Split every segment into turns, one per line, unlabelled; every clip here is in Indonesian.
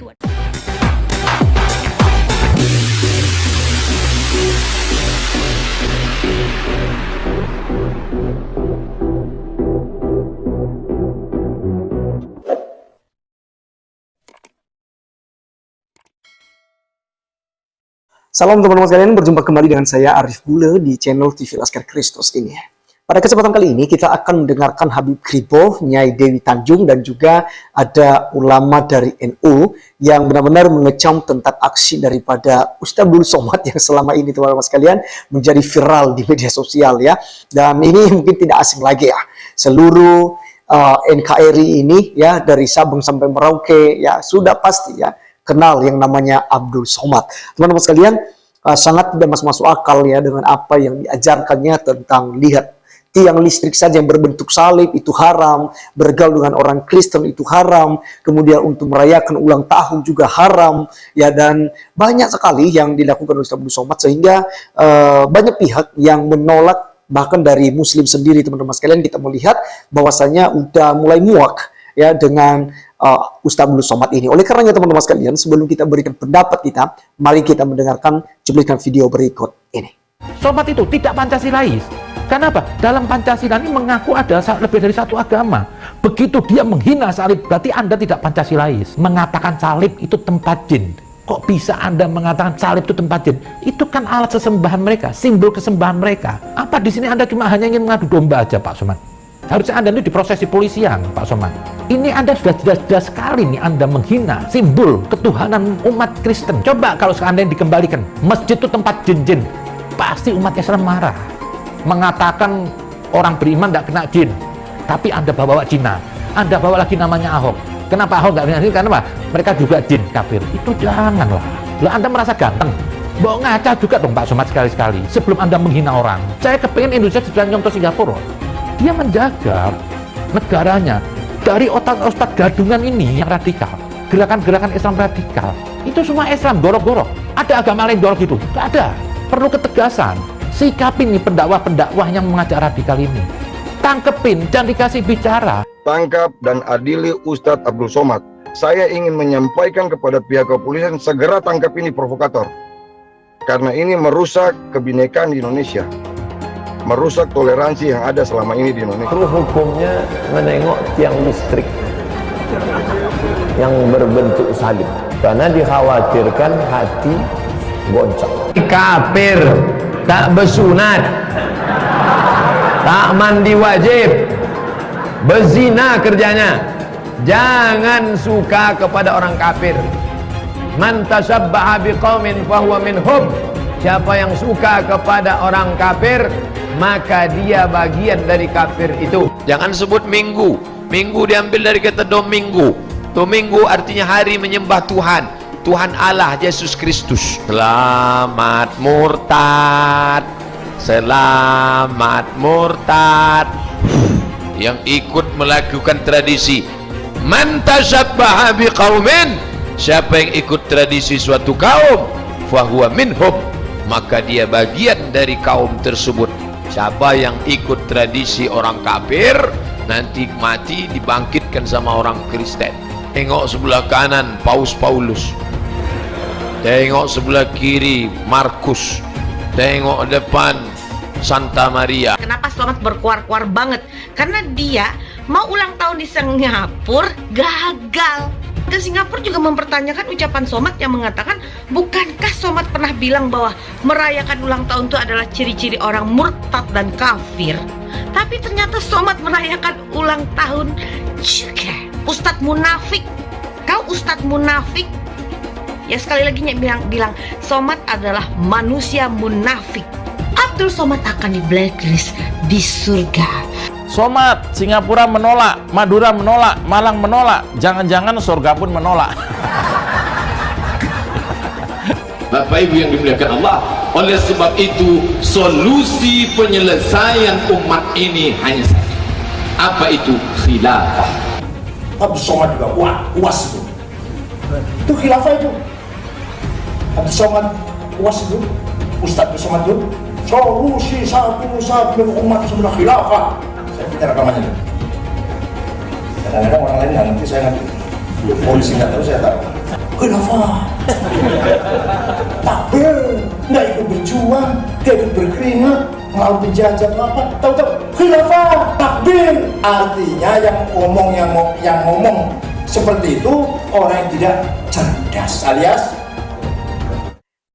Tuhan.
Salam teman-teman sekalian, berjumpa kembali dengan saya Arif Bule di channel TV Laskar Kristus ini. Pada kesempatan kali ini kita akan mendengarkan Habib Kribo, Nyai Dewi Tanjung, dan juga ada ulama dari NU yang benar-benar mengecam tentang aksi daripada Ustaz Abdul Somad yang selama ini teman-teman sekalian menjadi viral di media sosial ya. Dan ini mungkin tidak asing lagi ya. Seluruh NKRI ini ya dari Sabang sampai Merauke ya sudah pasti ya kenal yang namanya Abdul Somad. Teman-teman sekalian, sangat tidak masuk akal ya dengan apa yang diajarkannya tentang lihat tiang listrik saja yang berbentuk salib itu haram, bergaul dengan orang Kristen itu haram, kemudian untuk merayakan ulang tahun juga haram ya, dan banyak sekali yang dilakukan oleh Ustaz Abdul Somad sehingga banyak pihak yang menolak. Bahkan dari Muslim sendiri teman-teman sekalian kita melihat bahwasanya udah mulai muak ya dengan Ustaz Abdul Somad ini. Oleh karenanya teman-teman sekalian, sebelum kita berikan pendapat kita, mari kita mendengarkan cuplikan video berikut ini.
Somad itu tidak Pancasilais. Kenapa? Dalam Pancasila ini mengaku ada lebih dari satu agama. Begitu dia menghina salib, berarti Anda tidak Pancasilais. Mengatakan salib itu tempat jin. Kok bisa Anda mengatakan salib itu tempat jin? Itu kan alat sesembahan mereka, simbol kesembahan mereka. Apa di sini Anda cuma hanya ingin mengadu domba aja, Pak Somad? Harusnya Anda ini diproses di polisian, Pak Somad. Ini Anda sudah jelas-jelas sekali nih Anda menghina simbol ketuhanan umat Kristen. Coba kalau seandainya dikembalikan, masjid itu tempat jin-jin, pasti umat Islam marah. Mengatakan orang beriman tidak kena jin, tapi Anda bawa Cina, Anda bawa lagi namanya Ahok. Kenapa Ahok nggak kena jin? Karena apa? Mereka juga jin kafir. Itu janganlah. Lah Anda merasa ganteng. Bawa ngaca juga dong Pak Somad sekali-sekali. Sebelum Anda menghina orang, saya kepengen Indonesia sudah nyontoh Singapura. Dia menjaga negaranya dari otak-otak gadungan ini yang radikal, gerakan-gerakan Islam radikal. Itu semua Islam gorok-gorok. Ada agama lain gorok gitu? Tidak ada. Perlu ketegasan. Sikapin nih pendakwah-pendakwah yang mengajak radikal ini. Tangkepin dan dikasih bicara.
Tangkap dan adili Ustadz Abdul Somad. Saya ingin menyampaikan kepada pihak kepolisian segera tangkap ini provokator. Karena ini merusak kebinekaan di Indonesia. Merusak toleransi yang ada selama ini di Indonesia.
Terus hukumnya menengok tiang listrik yang berbentuk salib karena dikhawatirkan hati goncang. Kafir, tak bersunat, tak mandi wajib, berzina kerjanya. Jangan suka kepada orang kafir. Man tashabbaha biqaumin fahuwa minhum. Siapa yang suka kepada orang kafir, maka dia bagian dari kafir itu.
Jangan sebut minggu. Minggu diambil dari kata domingo. Domingo artinya hari menyembah Tuhan. Tuhan Allah Yesus Kristus. Selamat murtad. Selamat murtad. Yang ikut melakukan tradisi. Man tashabbaha biqaumin. Siapa yang ikut tradisi suatu kaum, fahuwa minhum, maka dia bagian dari kaum tersebut. Siapa yang ikut tradisi orang kafir, nanti mati dibangkitkan sama orang Kristen. Tengok sebelah kanan Paus Paulus, tengok sebelah kiri Markus, tengok depan Santa Maria.
Kenapa Somad berkuar-kuar banget? Karena dia mau ulang tahun di Singapura gagal. Dan Singapura juga mempertanyakan ucapan Somad yang mengatakan, bukankah Somad pernah bilang bahwa merayakan ulang tahun itu adalah ciri-ciri orang murtad dan kafir? Tapi ternyata Somad merayakan ulang tahun juga. Ustadz munafik. Kau Ustadz munafik. Ya sekali lagi bilang Somad adalah manusia munafik. Abdul Somad akan di blacklist di surga.
Somad, Singapura menolak, Madura menolak, Malang menolak, jangan-jangan surga pun menolak.
Bapak Ibu yang dimuliakan Allah, oleh sebab itu solusi penyelesaian umat ini hanya satu. Apa itu? Khilafah.
Abdul Somad juga uas itu. Itu khilafah itu. Abdul Somad uas itu. Ustadz Abdul Somad itu solusi satu umat sebelah khilafah. Saya punya rekamannya itu. Kadang-kadang orang lain nggak ngerti, saya ngerti. Polisi nggak tahu, saya tahu. khilafah. Takbir, nggak ikut berjuang, nggak ikut berkeringat, ngelawan penjajah atau apa. Tahu-tahu khilafah, takbir. Artinya yang ngomong seperti itu orang yang tidak cerdas, alias.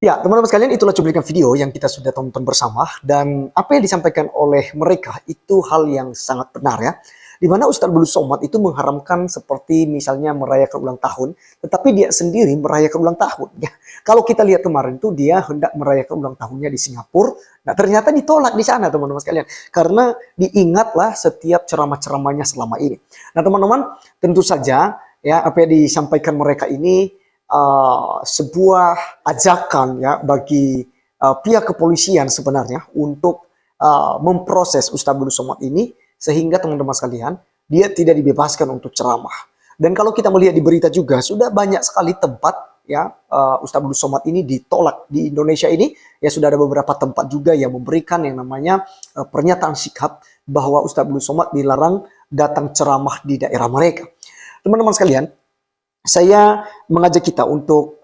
Ya, teman-teman sekalian, itulah cuplikan video yang kita sudah tonton bersama, dan apa yang disampaikan oleh mereka itu hal yang sangat benar ya. Di mana Ustadz Abdul Somad itu mengharamkan seperti misalnya merayakan ulang tahun, tetapi dia sendiri merayakan ulang tahun. Ya. Kalau kita lihat kemarin itu dia hendak merayakan ulang tahunnya di Singapura, nah ternyata ditolak di sana teman-teman sekalian. Karena diingatlah setiap ceramah-ceramahnya selama ini. Nah teman-teman, tentu saja ya apa yang disampaikan mereka ini sebuah ajakan ya bagi pihak kepolisian sebenarnya untuk memproses Ustadz Abdul Somad ini, sehingga teman-teman sekalian dia tidak dibebaskan untuk ceramah. Dan kalau kita melihat di berita juga sudah banyak sekali tempat ya Ustadz Abdul Somad ini ditolak di Indonesia ini ya. Sudah ada beberapa tempat juga yang memberikan yang namanya pernyataan sikap bahwa Ustadz Abdul Somad dilarang datang ceramah di daerah mereka. Teman-teman sekalian, saya mengajak kita untuk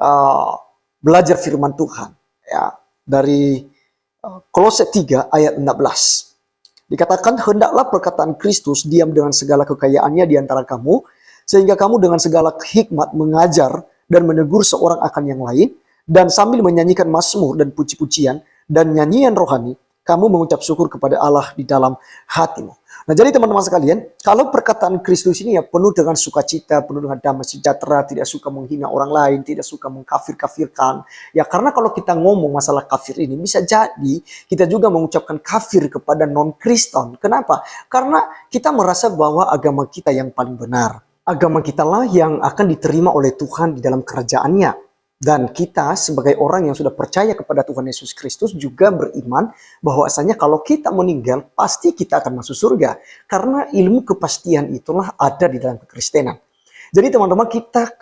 belajar firman Tuhan ya dari Kolose 3 ayat 16. Dikatakan, hendaklah perkataan Kristus diam dengan segala kekayaannya di antara kamu, sehingga kamu dengan segala hikmat mengajar dan menegur seorang akan yang lain, dan sambil menyanyikan mazmur dan puji-pujian dan nyanyian rohani, kamu mengucap syukur kepada Allah di dalam hatimu. Nah jadi teman-teman sekalian, kalau perkataan Kristus ini ya penuh dengan sukacita, penuh dengan damai sejahtera, tidak suka menghina orang lain, tidak suka mengkafir-kafirkan. Ya karena kalau kita ngomong masalah kafir ini, bisa jadi kita juga mengucapkan kafir kepada non-Kristen. Kenapa? Karena kita merasa bahwa agama kita yang paling benar. Agama kita lah yang akan diterima oleh Tuhan di dalam kerajaannya. Dan kita sebagai orang yang sudah percaya kepada Tuhan Yesus Kristus juga beriman bahwasanya kalau kita meninggal pasti kita akan masuk surga. Karena ilmu kepastian itulah ada di dalam kekristenan. Jadi teman-teman, kita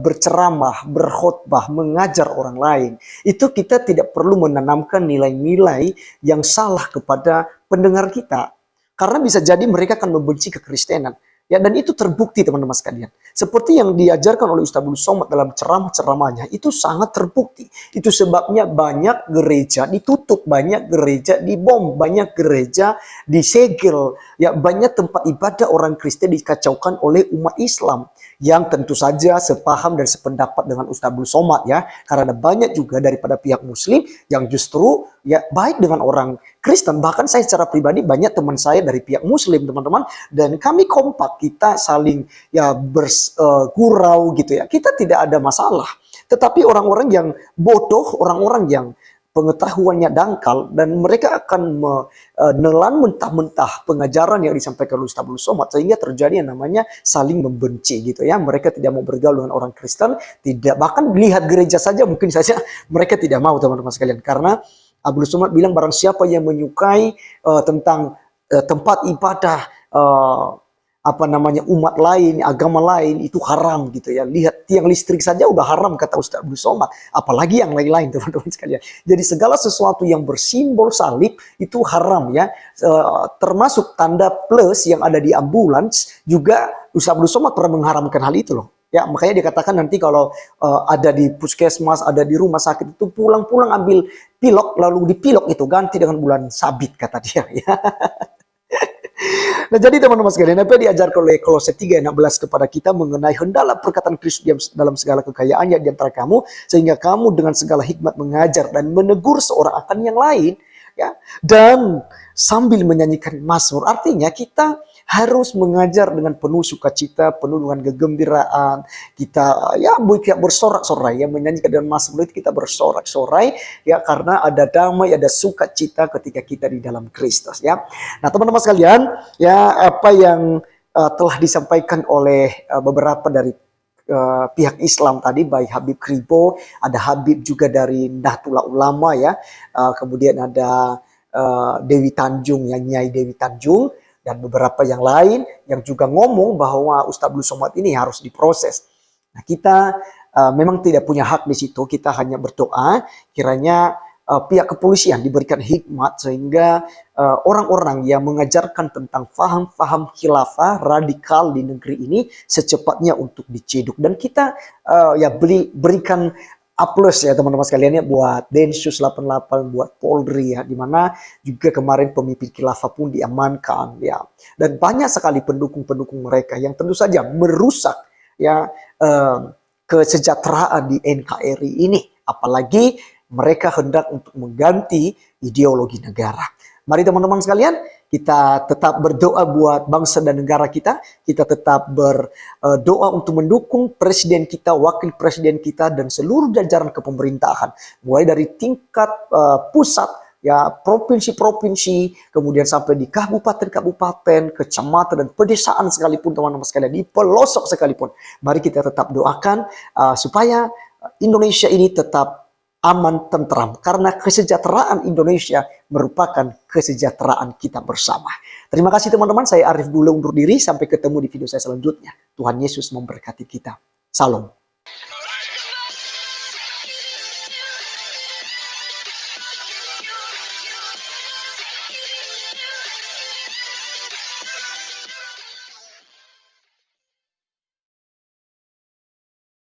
berceramah, berkhotbah, mengajar orang lain, itu kita tidak perlu menanamkan nilai-nilai yang salah kepada pendengar kita. Karena bisa jadi mereka akan membenci kekristenan. Ya, dan itu terbukti teman-teman sekalian. Seperti yang diajarkan oleh Ustadz Abdul Somad dalam ceramah-ceramahnya, itu sangat terbukti. Itu sebabnya banyak gereja ditutup, banyak gereja dibom, banyak gereja disegel. Ya, banyak tempat ibadah orang Kristen dikacaukan oleh umat Islam. Yang tentu saja sepaham dan sependapat dengan Ustadz Abdul Somad ya. Karena banyak juga daripada pihak Muslim yang justru ya baik dengan orang Kristen. Bahkan saya secara pribadi banyak teman saya dari pihak Muslim teman-teman. Dan kami kompak, kita saling ya bergurau gitu ya. Kita tidak ada masalah. Tetapi orang-orang yang bodoh, orang-orang yang pengetahuannya dangkal, dan mereka akan menelan mentah-mentah pengajaran yang disampaikan oleh Ustadz Abdul Somad, sehingga terjadi yang namanya saling membenci gitu ya. Mereka tidak mau bergaul dengan orang Kristen, tidak bahkan lihat gereja saja mungkin saja mereka tidak mau teman-teman sekalian. Karena Abdul Somad bilang barang siapa yang menyukai tentang tempat ibadah umat lain, agama lain, itu haram gitu ya. Lihat tiang listrik saja udah haram kata Ustadz Abdul Somad, apalagi yang lain-lain teman-teman sekalian. Jadi segala sesuatu yang bersimbol salib itu haram ya. Termasuk tanda plus yang ada di ambulans juga Ustadz Abdul Somad pernah mengharamkan hal itu loh. Ya, makanya dikatakan nanti kalau ada di puskesmas, ada di rumah sakit itu pulang-pulang ambil pilok, lalu dipilok itu ganti dengan bulan sabit kata dia ya. Nah jadi teman-teman sekalian, apa yang diajarkan oleh Kolose 3:16 kepada kita mengenai hendaklah perkataan Kristus diam dalam segala kekayaannya di antara kamu, sehingga kamu dengan segala hikmat mengajar dan menegur seorang akan yang lain ya, dan sambil menyanyikan mazmur. Artinya kita harus mengajar dengan penuh sukacita, penuh dengan kegembiraan. Kita ya bersorak-sorai ya, menyanyikan dengan mazmur itu kita bersorak-sorai ya, karena ada damai, ada sukacita ketika kita di dalam Kristus ya. Nah teman-teman sekalian ya, apa yang telah disampaikan oleh beberapa dari pihak Islam tadi, baik Habib Kribo, ada Habib juga dari Nahdlatul Ulama ya, kemudian ada Dewi Tanjung, ya Nyai Dewi Tanjung, dan beberapa yang lain yang juga ngomong bahwa Ustadz Abdul Somad ini harus diproses. Nah kita memang tidak punya hak di situ, kita hanya berdoa kiranya pihak kepolisian diberikan hikmat sehingga orang-orang yang mengajarkan tentang faham-faham khilafah radikal di negeri ini secepatnya untuk diciduk. Dan kita berikan aplaus ya teman-teman sekalian ya buat Densus 88, buat Polri ya, dimana juga kemarin pemimpin khilafah pun diamankan ya, dan banyak sekali pendukung-pendukung mereka yang tentu saja merusak ya kesejahteraan di NKRI ini, apalagi mereka hendak untuk mengganti ideologi negara. Mari teman-teman sekalian, kita tetap berdoa buat bangsa dan negara kita. Kita tetap berdoa untuk mendukung presiden kita, wakil presiden kita, dan seluruh jajaran kepemerintahan. Mulai dari tingkat pusat, ya provinsi-provinsi, kemudian sampai di kabupaten-kabupaten, kecamatan, dan pedesaan sekalipun teman-teman sekalian, di pelosok sekalipun. Mari kita tetap doakan supaya Indonesia ini tetap aman, tentram, karena kesejahteraan Indonesia merupakan kesejahteraan kita bersama. Terima kasih teman-teman, saya Arif Bule undur diri, sampai ketemu di video saya selanjutnya. Tuhan Yesus memberkati kita. Salam.